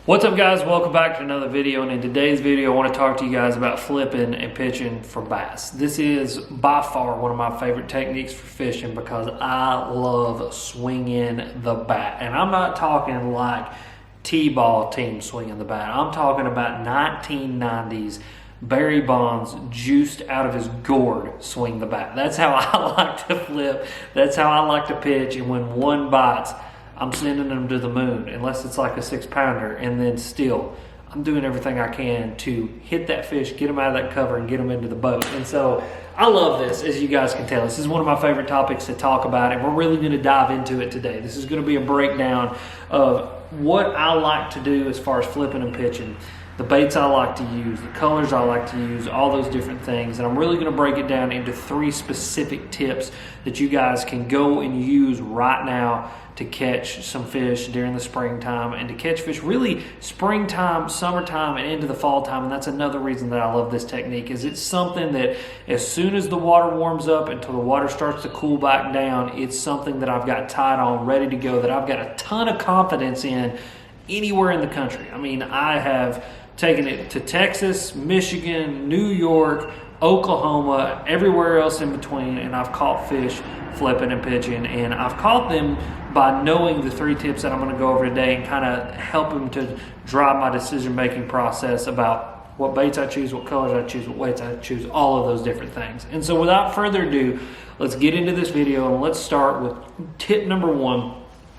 What's up, guys? Welcome back to another video, and in today's video I want to talk to you guys about flipping and pitching for bass. This is by far one of my favorite techniques for fishing because I love swinging the bat. And I'm not talking like T-ball team swinging the bat. I'm talking about 1990s Barry Bonds juiced out of his gourd swing the bat. That's how I like to flip. That's how I like to pitch. And when one bites, I'm sending them to the moon, unless it's like a 6-pounder, and then still, I'm doing everything I can to hit that fish, get them out of that cover, and get them into the boat. And so I love this, as you guys can tell. This is one of my favorite topics to talk about, and we're really going to dive into it today. This is going to be a breakdown of what I like to do as far as flipping and pitching, the baits I like to use, the colors I like to use, all those different things. And I'm really going to break it down into 3 specific tips that you guys can go and use right now to catch some fish during the springtime, and to catch fish really springtime, summertime, and into the fall time. And that's another reason that I love this technique, is it's something that as soon as the water warms up until the water starts to cool back down, it's something that I've got tied on, ready to go, that I've got a ton of confidence in anywhere in the country. I mean, I have taken it to Texas, Michigan, New York, Oklahoma, everywhere else in between, and I've caught fish flipping and pitching, and I've caught them by knowing the 3 tips that I'm going to go over today and kind of help them to drive my decision-making process about what baits I choose, what colors I choose, what weights I choose, all of those different things. And so without further ado, let's get into this video, and let's start with tip number 1,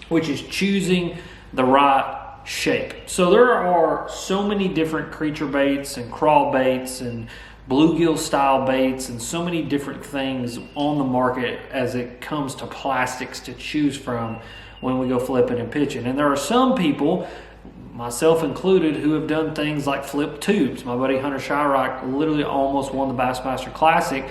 which is choosing the right shape. So there are so many different creature baits and crawl baits and bluegill style baits and so many different things on the market as it comes to plastics to choose from when we go flipping and pitching. And there are some people, myself included, who have done things like flip tubes. My buddy Hunter Shyrock literally almost won the Bassmaster Classic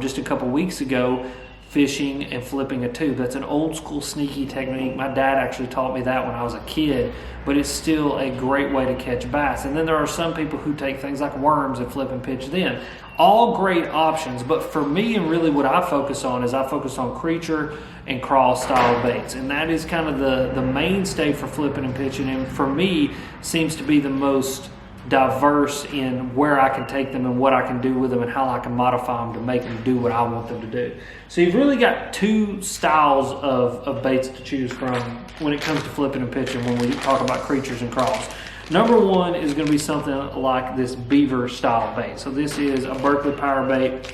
just a couple weeks ago, fishing and flipping a tube. That's an old school sneaky technique. My dad actually taught me that when I was a kid, but it's still a great way to catch bass. And then there are some people who take things like worms and flip and pitch them. All great options, but for me, and really what I focus on, is I focus on creature and crawl style baits. And that is kind of the mainstay for flipping and pitching, and for me seems to be the most diverse in where I can take them and what I can do with them and how I can modify them to make them do what I want them to do. So you've really got 2 styles of baits to choose from when it comes to flipping and pitching when we talk about creatures and crawls. Number 1 is going to be something like this beaver style bait. So this is a Berkeley power bait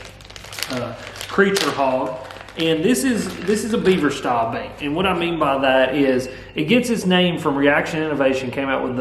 creature hog. And this is a beaver style bait. And what I mean by that is it gets its name from Reaction Innovation, came out with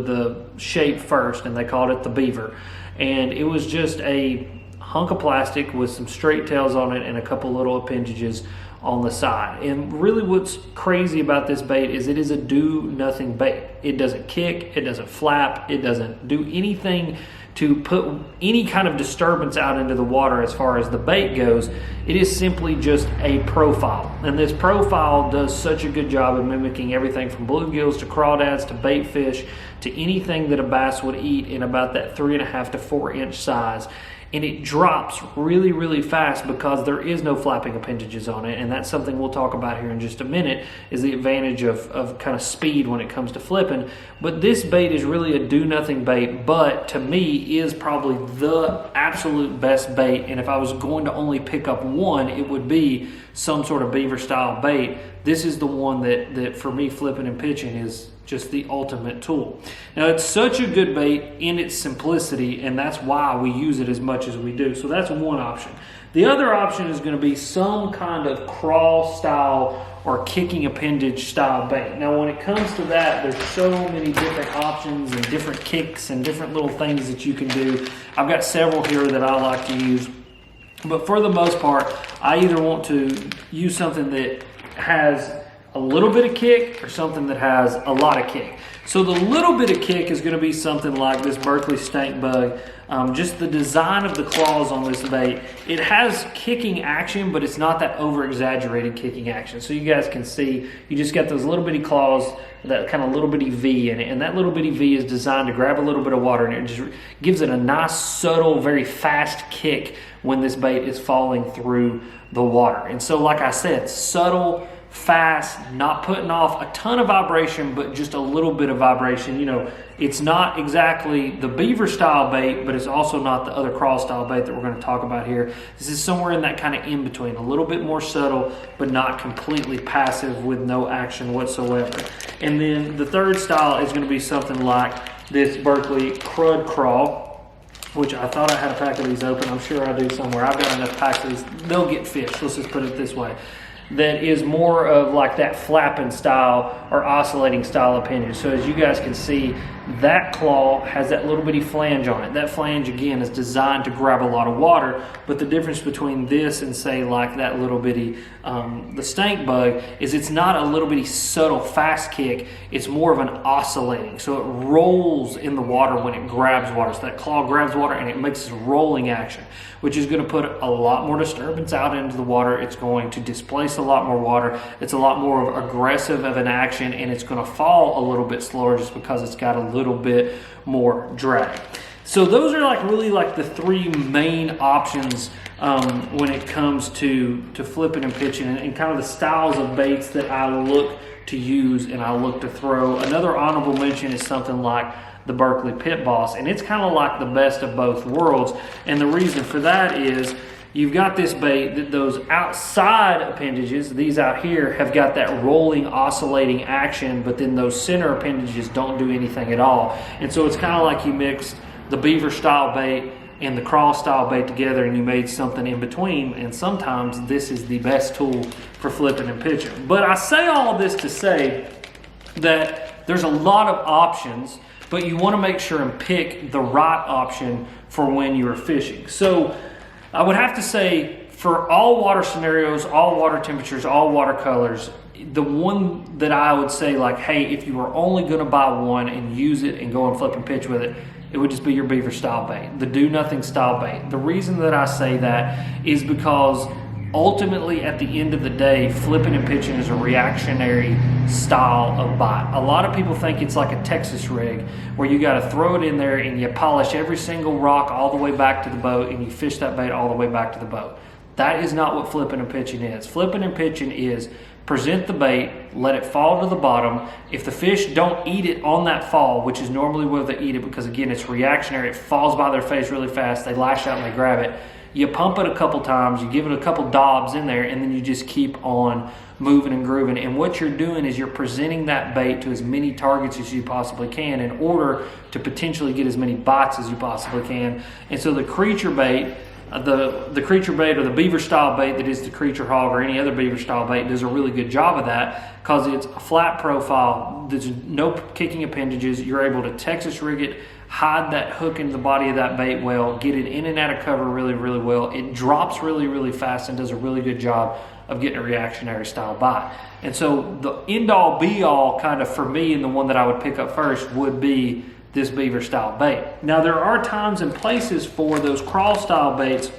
the shape first, and they called it the beaver. And it was just a hunk of plastic with some straight tails on it and a couple little appendages on the side. And really what's crazy about this bait is it is a do nothing bait. It doesn't kick, it doesn't flap, it doesn't do anything to put any kind of disturbance out into the water as far as the bait goes. It is simply just a profile. And this profile does such a good job of mimicking everything from bluegills to crawdads to bait fish to anything that a bass would eat in about that 3.5 to 4 inch size. And it drops really, really fast because there is no flapping appendages on it. And that's something we'll talk about here in just a minute, is the advantage of kind of speed when it comes to flipping. But this bait is really a do-nothing bait, but to me is probably the absolute best bait. And if I was going to only pick up one, it would be some sort of beaver style bait. This is the one that for me, flipping and pitching, is just the ultimate tool. Now, it's such a good bait in its simplicity, and that's why we use it as much as we do. So that's one option. The other option is going to be some kind of crawl style or kicking appendage style bait. Now, when it comes to that, there's so many different options and different kicks and different little things that you can do. I've got several here that I like to use, but for the most part, I either want to use something that has a little bit of kick or something that has a lot of kick. So the little bit of kick is going to be something like this Berkeley Stank Bug. Just the design of the claws on this bait, it has kicking action, but it's not that over-exaggerated kicking action. So you guys can see, you just got those little bitty claws, that kind of little bitty V in it, and that little bitty V is designed to grab a little bit of water, and it just gives it a nice, subtle, very fast kick when this bait is falling through the water. And so, like I said, subtle, fast, not putting off a ton of vibration, but just a little bit of vibration. You know, it's not exactly the beaver style bait, but it's also not the other crawl style bait that we're going to talk about here. This is somewhere in that kind of in between, a little bit more subtle, but not completely passive with no action whatsoever. And then the third style is going to be something like this Berkley Crud Crawl, which I thought I had a pack of these open. I'm sure I do somewhere. I've got enough packs of these. They'll get fish. Let's just put it this way. That is more of like that flapping style or oscillating style appendage. So as you guys can see, that claw has that little bitty flange on it. That flange, again, is designed to grab a lot of water, but the difference between this and, say, like that little bitty, the stink bug, is it's not a little bitty subtle fast kick. It's more of an oscillating. So it rolls in the water when it grabs water. So that claw grabs water and it makes this rolling action, which is going to put a lot more disturbance out into the water. It's going to displace a lot more water. It's a lot more aggressive of an action, and it's going to fall a little bit slower just because it's got a little bit more drag. So those are like really like the three main options when it comes to flipping and pitching, and kind of the styles of baits that I look to use and I look to throw. Another honorable mention is something like the Berkley Pit Boss, and it's kind of like the best of both worlds. And the reason for that is you've got this bait that those outside appendages, these out here, have got that rolling, oscillating action, but then those center appendages don't do anything at all. And so it's kind of like you mixed the beaver style bait and the crawl style bait together and you made something in between. And sometimes this is the best tool for flipping and pitching. But I say all of this to say that there's a lot of options, but you want to make sure and pick the right option for when you're fishing. So I would have to say, for all water scenarios, all water temperatures, all water colors, the one that I would say, like, hey, if you were only going to buy one and use it and go and flip and pitch with it, it would just be your beaver style bait, the do nothing style bait. The reason that I say that is because ultimately, at the end of the day, flipping and pitching is a reactionary style of bite. A lot of people think it's like a Texas rig where you got to throw it in there and you polish every single rock all the way back to the boat and you fish that bait all the way back to the boat. That is not what flipping and pitching is. Flipping and pitching is present the bait, let it fall to the bottom. If the fish don't eat it on that fall, which is normally where they eat it because, again, it's reactionary, it falls by their face really fast, they lash out and they grab it. You pump it a couple times, you give it a couple dobs in there, and then you just keep on moving and grooving. And what you're doing is you're presenting that bait to as many targets as you possibly can in order to potentially get as many bites as you possibly can. And so the creature bait, the creature bait or the beaver style bait that is the creature hog or any other beaver style bait does a really good job of that because it's a flat profile, there's no kicking appendages, you're able to Texas rig it, hide that hook into the body of that bait well, get it in and out of cover really, really well. It drops really, really fast and does a really good job of getting a reactionary style bite. And so the end all be all kind of for me, and the one that I would pick up first would be this beaver style bait. Now there are times and places for those crawl style baits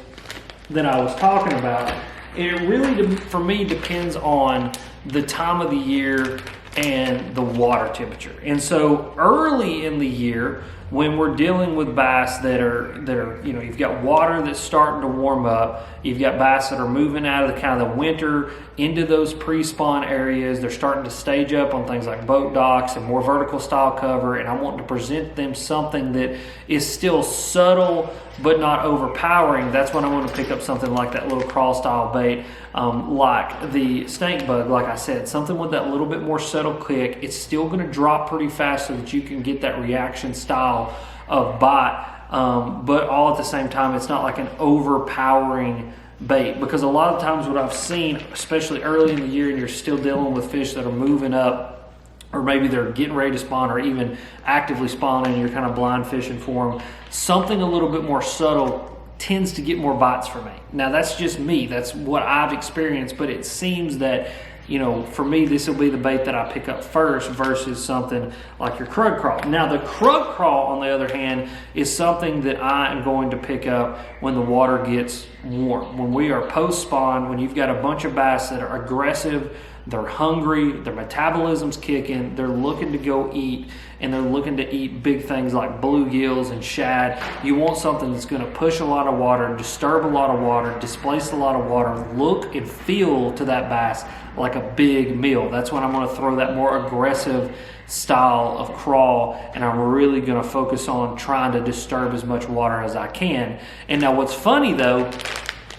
that I was talking about. It really, for me, depends on the time of the year and the water temperature. And so early in the year, when we're dealing with bass that are, you know, you've got water that's starting to warm up, you've got bass that are moving out of the kind of the winter into those pre-spawn areas, they're starting to stage up on things like boat docks and more vertical style cover, and I want to present them something that is still subtle but not overpowering. That's when I want to pick up something like that little crawl style bait, like the stink bug, like I said, something with that little bit more subtle kick. It's still going to drop pretty fast so that you can get that reaction style of bite, but all at the same time, it's not like an overpowering bait, because a lot of times what I've seen, especially early in the year and you're still dealing with fish that are moving up, or maybe they're getting ready to spawn or even actively spawning, you're kind of blind fishing for them, something a little bit more subtle tends to get more bites for me. Now that's just me, that's what I've experienced, but it seems that, you know, for me, this will be the bait that I pick up first versus something like your crud crawl. Now the crud crawl, on the other hand, is something that I am going to pick up when the water gets warm. When we are post spawn, when you've got a bunch of bass that are aggressive, they're hungry, their metabolism's kicking, they're looking to go eat, and they're looking to eat big things like bluegills and shad. You want something that's going to push a lot of water, disturb a lot of water, displace a lot of water, look and feel to that bass like a big meal. That's when I'm going to throw that more aggressive style of crawl, and I'm really going to focus on trying to disturb as much water as I can. And now what's funny though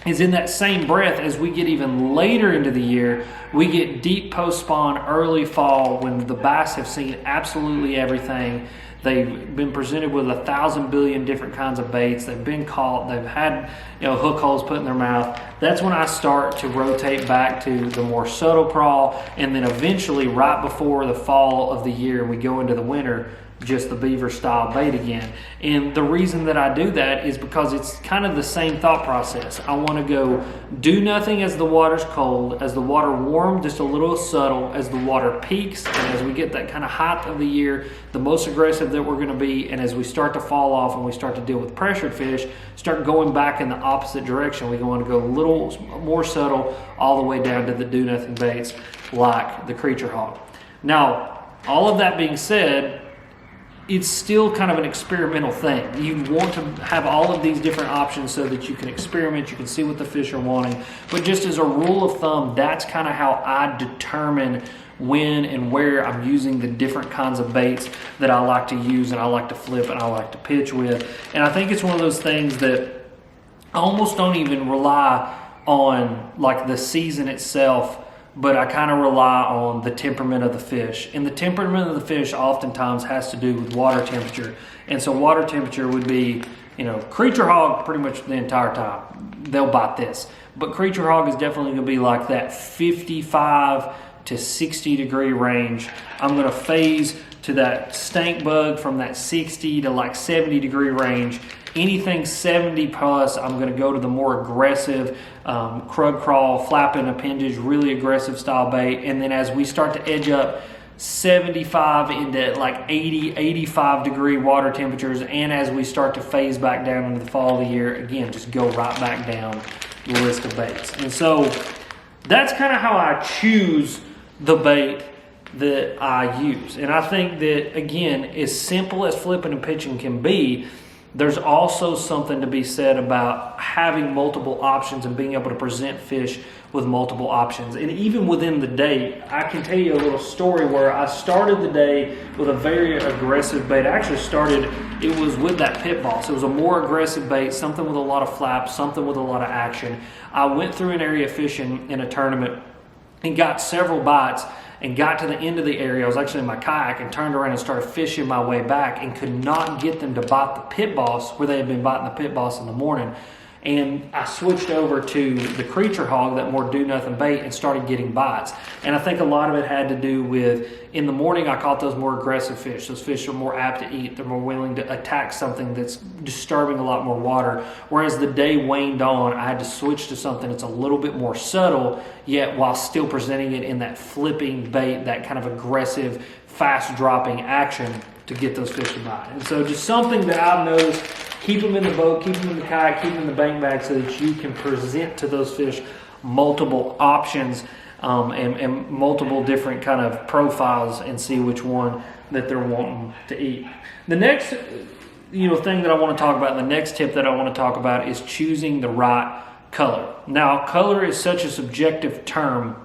is in that same breath, as we get even later into the year, we get deep post-spawn, early fall, when the bass have seen absolutely everything. They've been presented with 1,000 billion different kinds of baits. They've been caught. They've had hook holes put in their mouth. That's when I start to rotate back to the more subtle crawl, and then eventually right before the fall of the year and we go into the winter, just the beaver style bait again. And the reason that I do that is because it's kind of the same thought process. I want to go do nothing as the water's cold, as the water warm, just a little subtle, as the water peaks, and as we get that kind of height of the year, the most aggressive that we're going to be, and as we start to fall off and we start to deal with pressured fish, start going back in the opposite direction. We want to go a little more subtle all the way down to the do nothing baits like the creature hog. Now, all of that being said, it's still kind of an experimental thing. You want to have all of these different options so that you can experiment, you can see what the fish are wanting. But just as a rule of thumb, that's kind of how I determine when and where I'm using the different kinds of baits that I like to use and I like to flip and I like to pitch with. And I think it's one of those things that I almost don't even rely on like the season itself, but I kind of rely on the temperament of the fish. And the temperament of the fish oftentimes has to do with water temperature. And so water temperature would be, creature hog pretty much the entire time. They'll bite this. But creature hog is definitely going to be like that 55 to 60 degree range. I'm going to phase to that stink bug from that 60 to like 70 degree range. Anything 70 plus, I'm going to go to the more aggressive crud crawl, flapping appendage, really aggressive style bait. And then as we start to edge up 75 into like 80, 85 degree water temperatures, and as we start to phase back down into the fall of the year, again, just go right back down the list of baits. And so that's kind of how I choose the bait that I use. And I think that, again, as simple as flipping and pitching can be, there's also something to be said about having multiple options and being able to present fish with multiple options. And even within the day, I can tell you a little story where I started the day with a very aggressive bait. I actually it was with that pit boss. It was a more aggressive bait, something with a lot of flaps, something with a lot of action. I went through an area fishing in a tournament and got several bites and got to the end of the area. I was actually in my kayak and turned around and started fishing my way back and could not get them to bite the pit boss where they had been biting the pit boss in the morning. And I switched over to the creature hog, that more do nothing bait, and started getting bites. And I think a lot of it had to do with, in the morning I caught those more aggressive fish. Those fish are more apt to eat. They're more willing to attack something that's disturbing a lot more water. Whereas the day waned on, I had to switch to something that's a little bit more subtle, yet while still presenting it in that flipping bait, that kind of aggressive, fast dropping action to get those fish to bite. And so just something that I've noticed, keep them in the boat, keep them in the kayak, keep them in the bank bag so that you can present to those fish multiple options and multiple different kind of profiles and see which one that they're wanting to eat. The next thing that I want to talk about, the next tip that I want to talk about is choosing the right color. Now, color is such a subjective term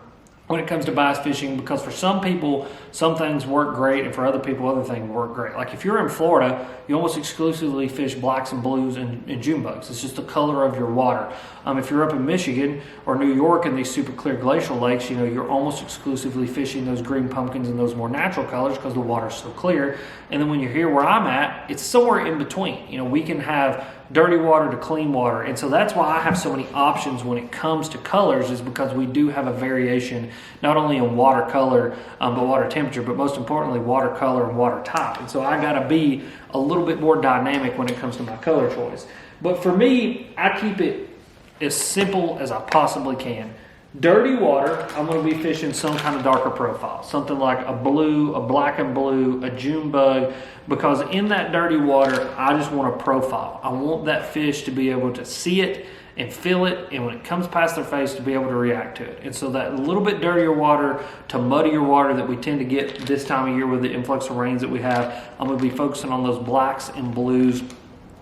when it comes to bass fishing, because for some people, some things work great, and for other people, other things work great. Like if you're in Florida, you almost exclusively fish blacks and blues and June bugs. It's just the color of your water. If you're up in Michigan or New York in these super clear glacial lakes, you're almost exclusively fishing those green pumpkins and those more natural colors because the water's so clear. And then when you're here where I'm at, it's somewhere in between. We can have dirty water to clean water. And so that's why I have so many options when it comes to colors, is because we do have a variation, not only in water color, but water temperature, but most importantly, water color and water type. And so I got to be a little bit more dynamic when it comes to my color choice. But for me, I keep it as simple as I possibly can. Dirty water, I'm going to be fishing some kind of darker profile, something like a blue, a black and blue, a June bug, because in that dirty water, I just want a profile. I want that fish to be able to see it and feel it, and when it comes past their face, to be able to react to it. And so that little bit dirtier water to muddier water that we tend to get this time of year with the influx of rains that we have, I'm going to be focusing on those blacks and blues,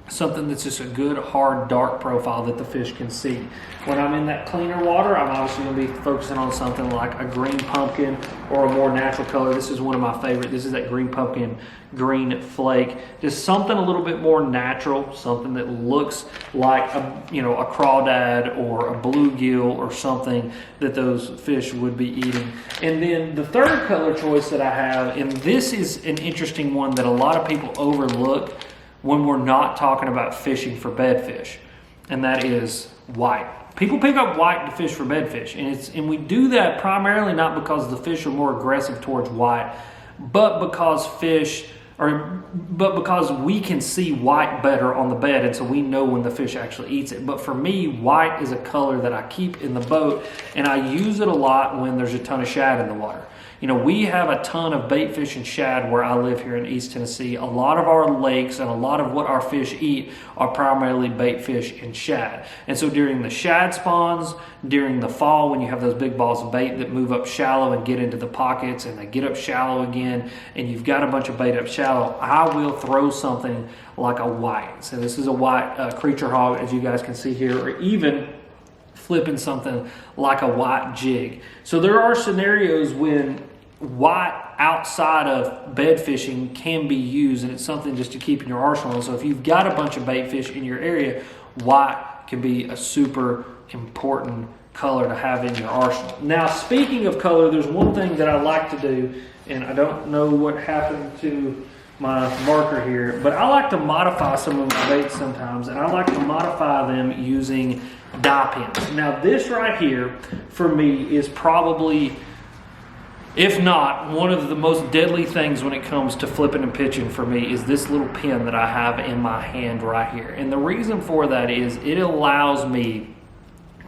something that's just a good, hard, dark profile that the fish can see. When I'm in that cleaner water, I'm obviously going to be focusing on something like a green pumpkin or a more natural color. This is one of my favorite. This is that green pumpkin, green flake. Just something a little bit more natural, something that looks like a crawdad or a bluegill or something that those fish would be eating. And then the third color choice that I have, and this is an interesting one that a lot of people overlook when we're not talking about fishing for bedfish, and that is white. People pick up white to fish for bedfish, and we do that primarily not because the fish are more aggressive towards white, but because we can see white better on the bed, and so we know when the fish actually eats it. But for me, white is a color that I keep in the boat, and I use it a lot when there's a ton of shad in the water. We have a ton of bait fish and shad where I live here in East Tennessee. A lot of our lakes and a lot of what our fish eat are primarily bait fish and shad. And so during the shad spawns, during the fall when you have those big balls of bait that move up shallow and get into the pockets and they get up shallow again, and you've got a bunch of bait up shallow, I will throw something like a white. So this is a white creature hog, as you guys can see here, or even flipping something like a white jig. So there are scenarios when white outside of bed fishing can be used, and it's something just to keep in your arsenal. So if you've got a bunch of bait fish in your area, white can be a super important color to have in your arsenal. Now, speaking of color, there's one thing that I like to do, and I don't know what happened to my marker here, but I like to modify some of my baits sometimes, and I like to modify them using dye pins. Now, this right here for me is probably, if not, one of the most deadly things when it comes to flipping and pitching for me is this little pin that I have in my hand right here. And the reason for that is it allows me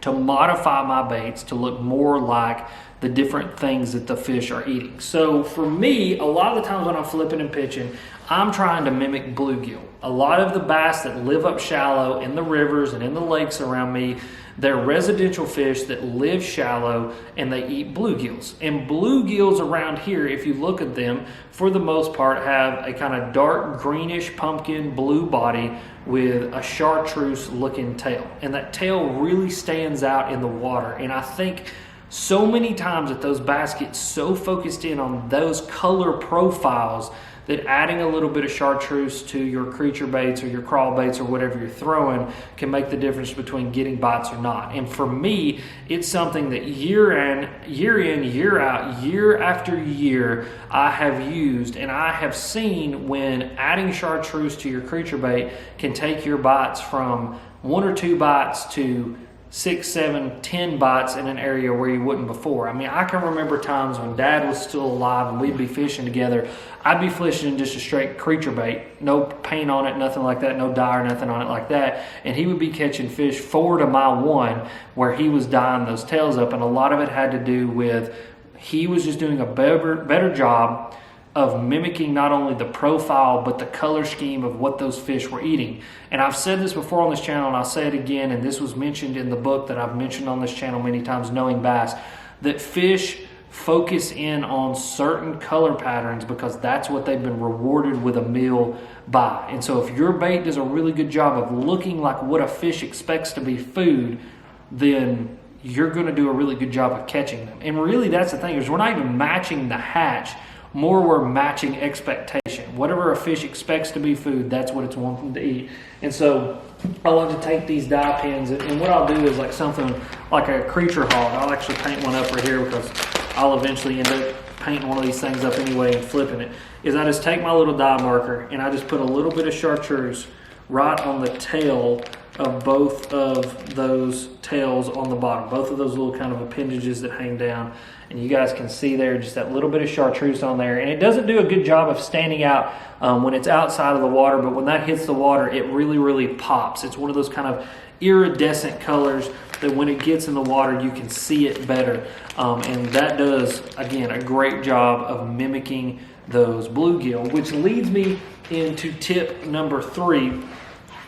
to modify my baits to look more like the different things that the fish are eating. So for me, a lot of the times when I'm flipping and pitching, I'm trying to mimic bluegill. A lot of the bass that live up shallow in the rivers and in the lakes around me, they're residential fish that live shallow and they eat bluegills. And bluegills around here, if you look at them, for the most part have a kind of dark greenish pumpkin blue body with a chartreuse looking tail. And that tail really stands out in the water. And I think so many times that those bass get so focused in on those color profiles that adding a little bit of chartreuse to your creature baits or your crawl baits or whatever you're throwing can make the difference between getting bites or not. And for me, it's something that year in, year out, year after year, I have used, and I have seen when adding chartreuse to your creature bait can take your bites from 1 or 2 bites to 6, 7, 10 bites in an area where you wouldn't before. I mean, I can remember times when Dad was still alive and we'd be fishing together. I'd be fishing just a straight creature bait, no paint on it, nothing like that, no dye or nothing on it like that. And he would be catching fish 4 to my 1 where he was dyeing those tails up. And a lot of it had to do with he was just doing a better job of mimicking not only the profile but the color scheme of what those fish were eating. And I've said this before on this channel, and I'll say it again, and this was mentioned in the book that I've mentioned on this channel many times, Knowing Bass, that fish focus in on certain color patterns because that's what they've been rewarded with a meal by. And so if your bait does a really good job of looking like what a fish expects to be food, then you're going to do a really good job of catching them. And really that's the thing, is we're not even matching the hatch, more we're matching expectation. Whatever a fish expects to be food, that's what it's wanting to eat. And so I like to take these dye pins, and what I'll do is like something like a creature hog. I'll actually paint one up right here because I'll eventually end up painting one of these things up anyway and flipping it, is I just take my little dye marker and I just put a little bit of chartreuse right on the tail of both of those tails on the bottom, both of those little kind of appendages that hang down. And you guys can see there just that little bit of chartreuse on there. And it doesn't do a good job of standing out when it's outside of the water, but when that hits the water, it really, really pops. It's one of those kind of iridescent colors that when it gets in the water, you can see it better. And that does, again, a great job of mimicking those bluegill, which leads me into tip number 3,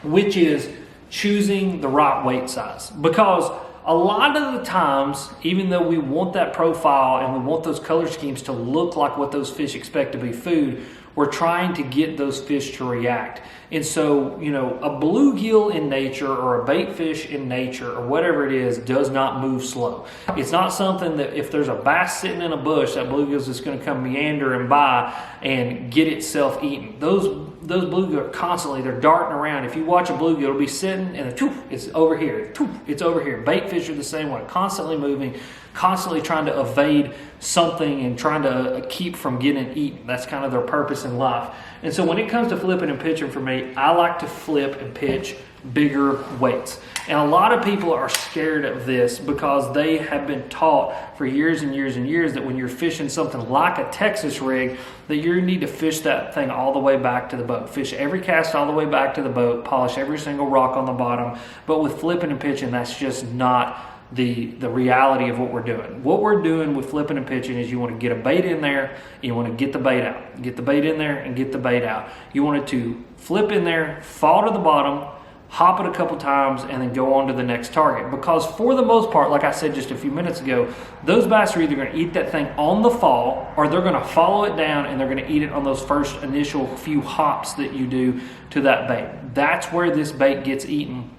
which is choosing the right weight size. Because a lot of the times, even though we want that profile and we want those color schemes to look like what those fish expect to be food, we're trying to get those fish to react. And so, you know, a bluegill in nature or a bait fish in nature or whatever it is does not move slow. It's not something that if there's a bass sitting in a bush, that bluegill is just going to come meandering by and get itself eaten. Those bluegill are constantly, they're darting around. If you watch a bluegill, it'll be sitting and it's over here, it's over here. Bait fish are the same way, constantly moving, constantly trying to evade something and trying to keep from getting eaten. That's kind of their purpose in life. And so when it comes to flipping and pitching for me, I like to flip and pitch bigger weights. And a lot of people are scared of this because they have been taught for years and years and years that when you're fishing something like a Texas rig, that you need to fish that thing all the way back to the boat. Fish every cast all the way back to the boat, polish every single rock on the bottom. But with flipping and pitching, that's just not the reality of what we're doing. What we're doing with flipping and pitching is you want to get a bait in there, you want to get the bait out. Get the bait in there and get the bait out. You want it to flip in there, fall to the bottom, hop it a couple times, and then go on to the next target. Because for the most part, like I said just a few minutes ago, those bass are either going to eat that thing on the fall or they're going to follow it down and they're going to eat it on those first initial few hops that you do to that bait. That's where this bait gets eaten.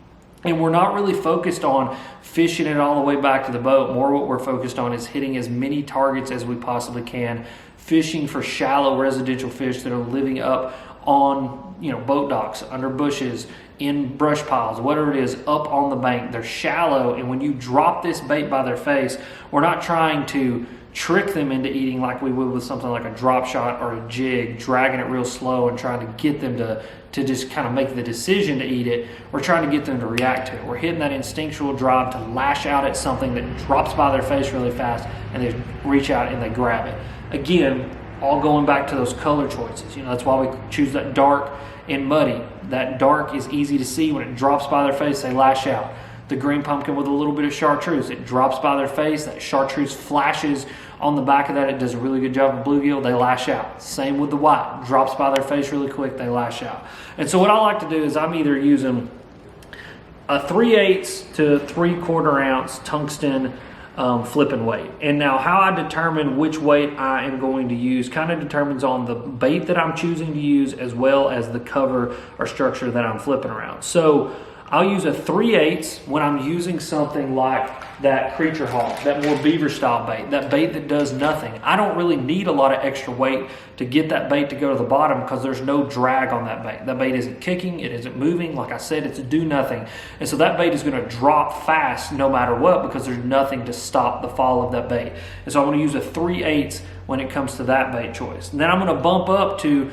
And we're not really focused on fishing it all the way back to the boat. More what we're focused on is hitting as many targets as we possibly can, fishing for shallow residential fish that are living up on, you know, boat docks, under bushes, in brush piles, whatever it is, up on the bank. They're shallow, and when you drop this bait by their face, we're not trying to trick them into eating like we would with something like a drop shot or a jig, dragging it real slow and trying to get them to just kind of make the decision to eat it. We're trying to get them to react to it. We're hitting that instinctual drive to lash out at something that drops by their face really fast, and they reach out and they grab it. Again, all going back to those color choices. You know, that's why we choose that dark and muddy. That dark is easy to see. When it drops by their face, they lash out. The green pumpkin with a little bit of chartreuse, it drops by their face, that chartreuse flashes on the back of that. It does a really good job of bluegill, they lash out. Same with the white, drops by their face really quick, they lash out. And so what I like to do is I'm either using a 3/8 to 3/4 ounce tungsten flipping weight. And now how I determine which weight I am going to use kind of determines on the bait that I'm choosing to use as well as the cover or structure that I'm flipping around. So I'll use a 3/8 when I'm using something like that creature haul, that more beaver style bait, that bait that does nothing. I don't really need a lot of extra weight to get that bait to go to the bottom because there's no drag on that bait. That bait isn't kicking, it isn't moving. Like I said, it's a do nothing. And so that bait is going to drop fast no matter what because there's nothing to stop the fall of that bait. And so I'm going to use a 3/8 when it comes to that bait choice. And then I'm going to bump up to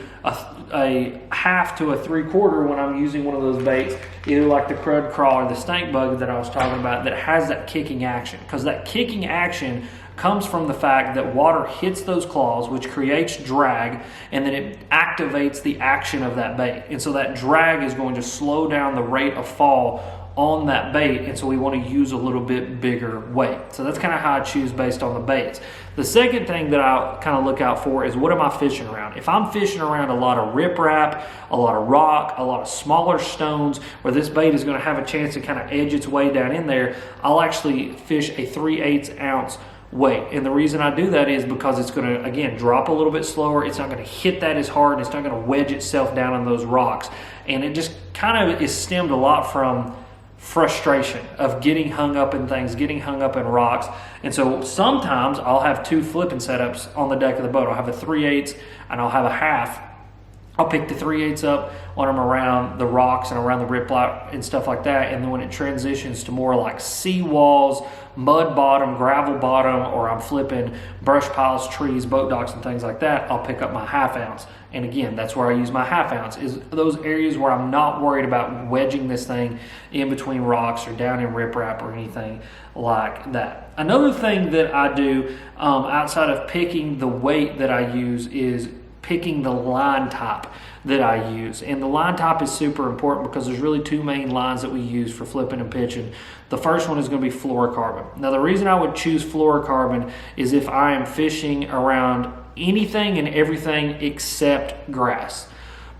a half to a 3/4 when I'm using one of those baits, either like the crud crawl or the snake bug that I was talking about, that has that kicking action. Because that kicking action comes from the fact that water hits those claws, which creates drag, and then it activates the action of that bait. And so that drag is going to slow down the rate of fall on that bait, and so we want to use a little bit bigger weight. So that's kind of how I choose based on the baits. The second thing that I kind of look out for is what am I fishing around? If I'm fishing around a lot of riprap, a lot of rock, a lot of smaller stones where this bait is going to have a chance to kind of edge its way down in there, I'll actually fish a 3/8 ounce weight. And the reason I do that is because it's going to, again, drop a little bit slower. It's not going to hit that as hard, and it's not going to wedge itself down on those rocks. And it just kind of is stemmed a lot from frustration of getting hung up in things, getting hung up in rocks. And so sometimes I'll have two flipping setups on the deck of the boat. I'll have a 3/8 and I'll have a half. I'll pick the 3/8 up when I'm around the rocks and around the riprap and stuff like that. And then when it transitions to more like sea walls, mud bottom, gravel bottom, or I'm flipping brush piles, trees, boat docks, and things like that, I'll pick up my 1/2 ounce. And again, that's where I use my 1/2 ounce, is those areas where I'm not worried about wedging this thing in between rocks or down in riprap or anything like that. Another thing that I do outside of picking the weight that I use is picking the line type that I use. And the line type is super important because there's really two main lines that we use for flipping and pitching. The first one is going to be fluorocarbon. Now the reason I would choose fluorocarbon is if I am fishing around anything and everything except grass.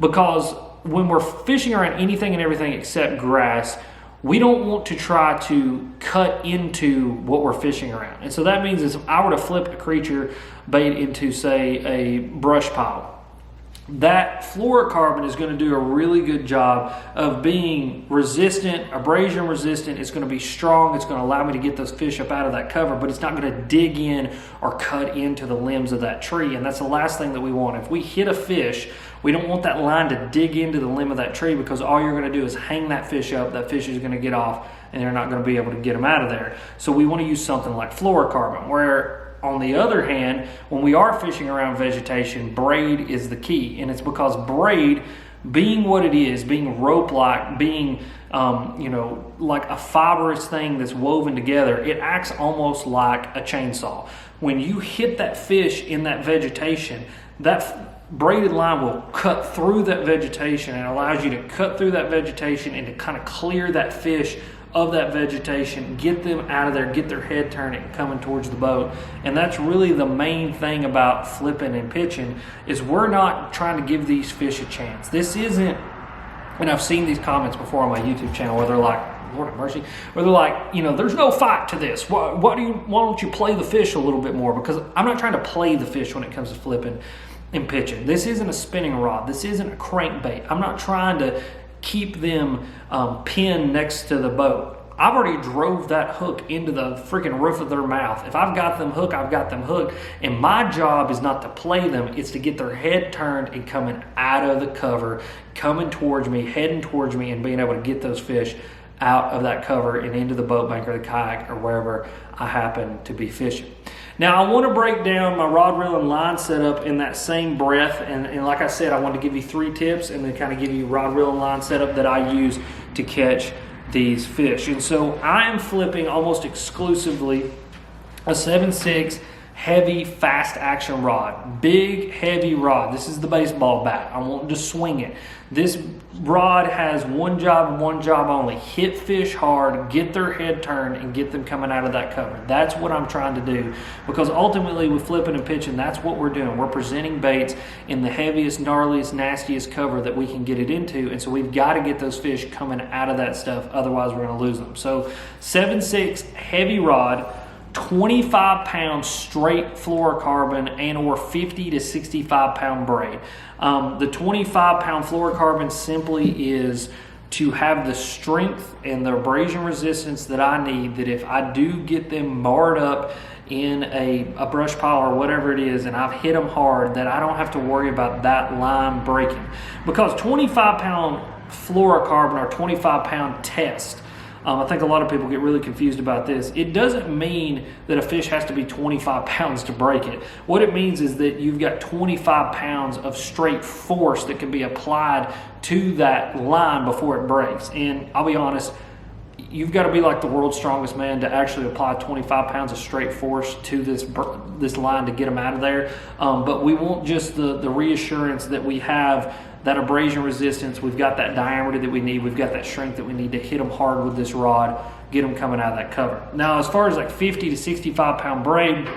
Because when we're fishing around anything and everything except grass, we don't want to try to cut into what we're fishing around. And so that means if I were to flip a creature bait into, say, a brush pile, that fluorocarbon is going to do a really good job of being resistant, abrasion resistant. It's going to be strong. It's going to allow me to get those fish up out of that cover, but it's not going to dig in or cut into the limbs of that tree. And that's the last thing that we want. If we hit a fish, we don't want that line to dig into the limb of that tree, because all you're going to do is hang that fish up. That fish is going to get off and they're not going to be able to get them out of there. So we want to use something like fluorocarbon, where on the other hand, when we are fishing around vegetation, braid is the key. And it's because braid, being what it is, being rope-like, being like a fibrous thing that's woven together, it acts almost like a chainsaw. When you hit that fish in that vegetation, that braided line will cut through that vegetation and allows you to cut through that vegetation and to kind of clear that fish of that vegetation, get them out of there, get their head turning, coming towards the boat. And that's really the main thing about flipping and pitching, is we're not trying to give these fish a chance. This isn't, and I've seen these comments before on my YouTube channel where they're like, Lord have mercy, where they're like, there's no fight to this. Why don't you play the fish a little bit more? Because I'm not trying to play the fish when it comes to flipping and pitching. This isn't a spinning rod. This isn't a crankbait. I'm not trying to keep them pinned next to the boat. I've already drove that hook into the freaking roof of their mouth. If I've got them hooked, I've got them hooked. And my job is not to play them. It's to get their head turned and coming out of the cover, coming towards me, heading towards me, and being able to get those fish out of that cover and into the boat bank or the kayak or wherever I happen to be fishing. Now, I want to break down my rod, reel, and line setup in that same breath. And like I said, I want to give you 3 tips and then kind of give you rod, reel, and line setup that I use to catch these fish. And so I am flipping almost exclusively a 7/6 heavy, fast action rod. Big, heavy rod. This is the baseball bat. I want to swing it. This rod has one job and one job only. Hit fish hard, get their head turned, and get them coming out of that cover. That's what I'm trying to do, because ultimately with flipping and pitching, that's what we're doing. We're presenting baits in the heaviest, gnarliest, nastiest cover that we can get it into, and so we've got to get those fish coming out of that stuff, otherwise we're going to lose them. So 7/6 heavy rod, 25 pound straight fluorocarbon, and or 50 to 65 pound braid. The 25 pound fluorocarbon simply is to have the strength and the abrasion resistance that I need, that if I do get them marred up in a brush pile or whatever it is and I've hit them hard, that I don't have to worry about that line breaking. Because 25 pound fluorocarbon or 25 pound test, I think a lot of people get really confused about this. It doesn't mean that a fish has to be 25 pounds to break it. What it means is that you've got 25 pounds of straight force that can be applied to that line before it breaks. And I'll be honest, you've got to be like the world's strongest man to actually apply 25 pounds of straight force to this line to get them out of there. But we want just the reassurance that we have that abrasion resistance, we've got that diameter that we need, we've got that strength that we need to hit them hard with this rod, get them coming out of that cover. Now, as far as like 50 to 65 pound braid,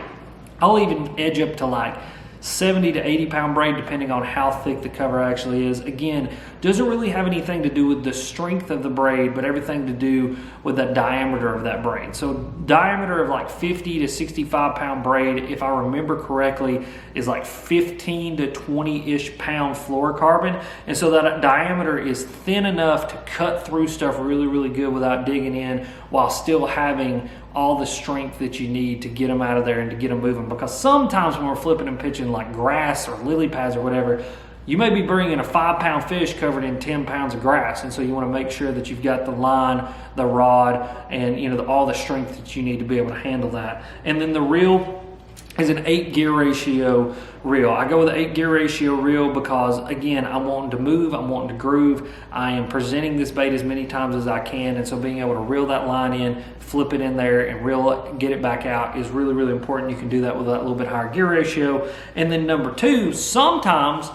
I'll even edge up to like 70 to 80 pound braid, depending on how thick the cover actually is. Again, doesn't really have anything to do with the strength of the braid, but everything to do with the diameter of that braid. So diameter of like 50 to 65 pound braid, if I remember correctly, is like 15 to 20-ish pound fluorocarbon. And so that diameter is thin enough to cut through stuff really, really good without digging in, while still having all the strength that you need to get them out of there and to get them moving. Because sometimes when we're flipping and pitching like grass or lily pads or whatever, you may be bringing a 5 pound fish covered in 10 pounds of grass. And so you want to make sure that you've got the line, the rod, and all the strength that you need to be able to handle that. And then the reel, is an 8-gear ratio reel. I go with an 8-gear ratio reel because, again, I'm wanting to move, I'm wanting to groove. I am presenting this bait as many times as I can, and so being able to reel that line in, flip it in there, and reel it, get it back out is really, really important. You can do that with that little bit higher gear ratio. And then number two, sometimes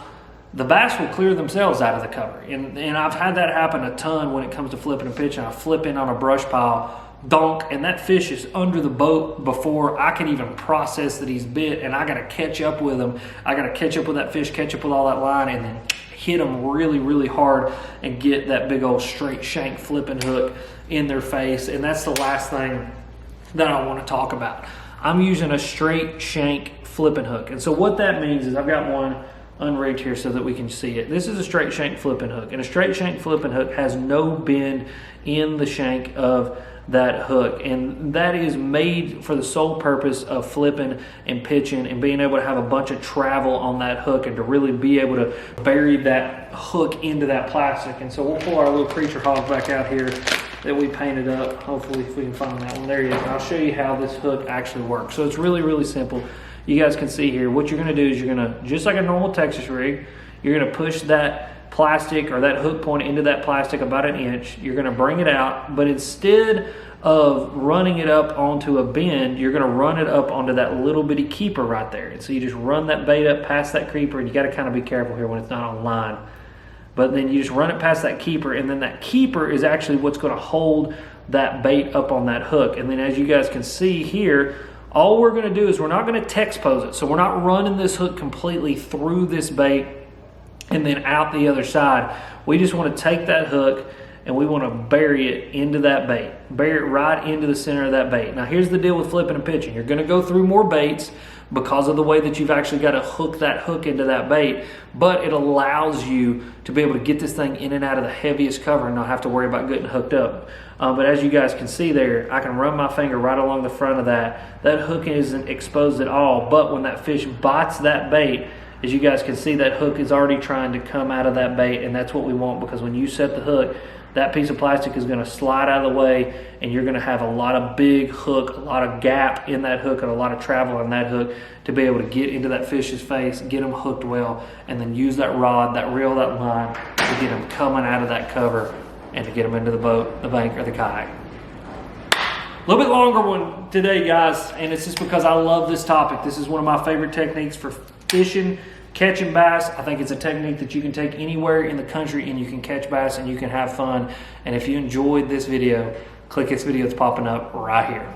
the bass will clear themselves out of the cover. And I've had that happen a ton when it comes to flipping and pitching. I flip in on a brush pile, donk, and that fish is under the boat before I can even process that he's bit, and I got to catch up with him. I got to catch up with that fish, catch up with all that line, and then hit them really, really hard and get that big old straight shank flipping hook in their face. And that's the last thing that I want to talk about. I'm using a straight shank flipping hook. And so what that means is I've got one unrigged here so that we can see it. This is a straight shank flipping hook, and a straight shank flipping hook has no bend in the shank of that hook, and that is made for the sole purpose of flipping and pitching and being able to have a bunch of travel on that hook and to really be able to bury that hook into that plastic. And so we'll pull our little creature hog back out here that we painted up. Hopefully if we can find that one. There he is. And I'll show you how this hook actually works. So it's really, really simple. You guys can see here, what you're going to do is you're going to, just like a normal Texas rig, you're going to push that plastic or that hook point into that plastic about 1 inch. You're going to bring it out, but instead of running it up onto a bend, you're going to run it up onto that little bitty keeper right there. And so you just run that bait up past that keeper, and you got to kind of be careful here when it's not on line. But then you just run it past that keeper, and then that keeper is actually what's going to hold that bait up on that hook. And then as you guys can see here, all we're going to do is we're not going to text pose it. So we're not running this hook completely through this bait and then out the other side. We just want to take that hook and we want to bury it into that bait. Bury it right into the center of that bait. Now here's the deal with flipping and pitching. You're going to go through more baits because of the way that you've actually got to hook that hook into that bait, but it allows you to be able to get this thing in and out of the heaviest cover and not have to worry about getting hooked up. But as you guys can see there, I can run my finger right along the front of that. That hook isn't exposed at all, but when that fish bites that bait, as you guys can see, that hook is already trying to come out of that bait, and that's what we want, because when you set the hook, that piece of plastic is going to slide out of the way, and you're going to have a lot of big hook, a lot of gap in that hook, and a lot of travel on that hook to be able to get into that fish's face, get them hooked well, and then use that rod, that reel, that line to get them coming out of that cover and to get them into the boat, the bank, or the kayak. A little bit longer one today, guys, and it's just because I love this topic. This is one of my favorite techniques for fishing, catching bass. I think it's a technique that you can take anywhere in the country and you can catch bass and you can have fun. And if you enjoyed this video, click this video that's popping up right here.